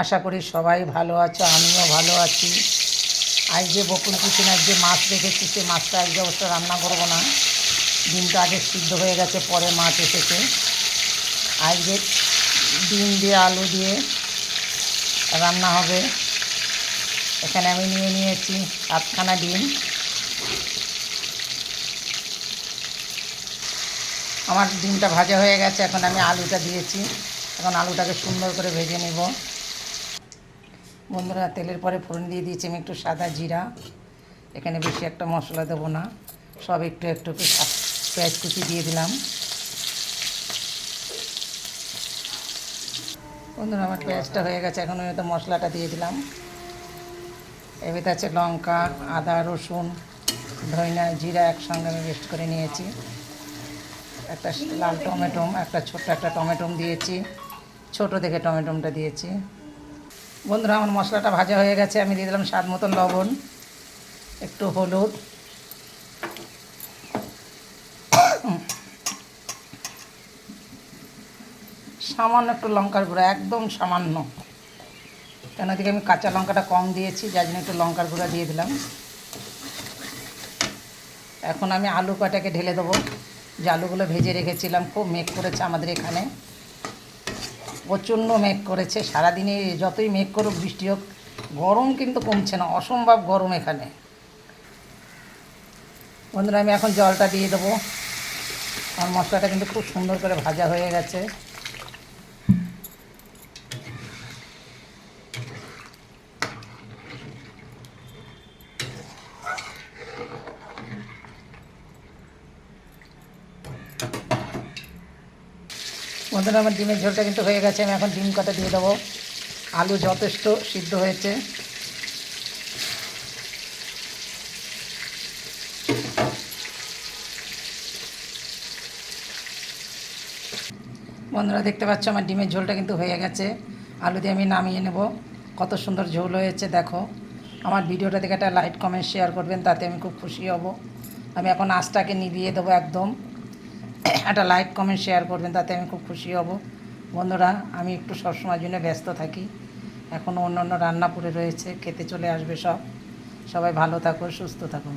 আশা করি সবাই ভালো আছো, আমিও ভালো আছি। আজ যে বকুল কিচেনের যে মাছ রেখেছি সে মাছটা আজকে অবশ্য রান্না করবো না, ডিমটা আগে সিদ্ধ হয়ে গেছে, পরে মাছ এসেছে। আজকে ডিম দিয়ে আলু দিয়ে রান্না হবে। এখানে আমি নিয়ে নিয়েছি 7খানা ডিম। আমার ডিমটা ভাজা হয়ে গেছে, এখন আমি আলুটা দিয়েছি। এখন আলুটাকে সুন্দর করে ভেজে নেব। বন্ধুরা, তেলের পরে ফোড়ন দিয়ে দিয়েছি আমি একটু সাদা জিরা। এখানে বেশি একটা মশলা দেবো না, সব একটু একটু পেঁয়াজ কুচি দিয়ে দিলাম। বন্ধুরা, আমার পেঁয়াজটা হয়ে গেছে, এখন আমি তো মশলাটা দিয়ে দিলাম। এবার আছে লঙ্কা, আদা, রসুন, ধনিয়া, জিরা একসঙ্গে আমি পেস্ট করে নিয়েছি। একটা লাল টমেটো, একটা ছোট্ট একটা টমেটো দিয়েছি, ছোটো দেখে টমেটোটা দিয়েছি। বন্ধুরা, আমার মশলাটা ভাজা হয়ে গেছে, আমি দিয়ে দিলাম স্বাদ মতন লবণ, একটু হলুদ, সামান্য একটু লঙ্কার গুঁড়া, একদম সামান্য, কেন দিকে আমি কাঁচা লঙ্কাটা কম দিয়েছি, যার জন্য একটু লঙ্কার গুঁড়া দিয়ে দিলাম। এখন আমি আলু কটাকে ঢেলে দেবো। যে আলুগুলো ভেজে রেখেছিলাম, খুব মেঘ করেছে আমাদের এখানে, প্রচণ্ড মেঘ করেছে। সারাদিনে যতই মেঘ করুক, বৃষ্টি হোক, গরম কিন্তু কমছে না, অসম্ভব গরম এখানে। বন্ধুরা, আমি এখন জলটা দিয়ে দেবো। আমার মশলাটা কিন্তু খুব সুন্দর করে ভাজা হয়ে গেছে। বন্ধুরা, আমার ডিমের ঝোলটা কিন্তু হয়ে গেছে, আমি এখন ডিম কটা দিয়ে দেবো। আলু যথেষ্ট সিদ্ধ হয়েছে। বন্ধুরা, দেখতে পাচ্ছ আমার ডিমের ঝোলটা কিন্তু হয়ে গেছে। আলু দিয়ে আমি নামিয়ে নেব। কত সুন্দর ঝোল হয়েছে দেখো। আমার ভিডিওটা দেখে একটা লাইক কমেন্ট শেয়ার করবেন, তাতে আমি খুব খুশি হব। আমি এখন আঁচটাকে নিভিয়ে দেবো একদম। একটা লাইক কমেন্ট শেয়ার করবেন, তাতে আমি খুব খুশি হব। বন্ধুরা, আমি একটু সবসময়ের জন্য ব্যস্ত থাকি, এখনও অন্য অন্য রান্না পড়ে রয়েছে, খেতে চলে আসবে সব। সবাই ভালো থাকো, সুস্থ থাকুন।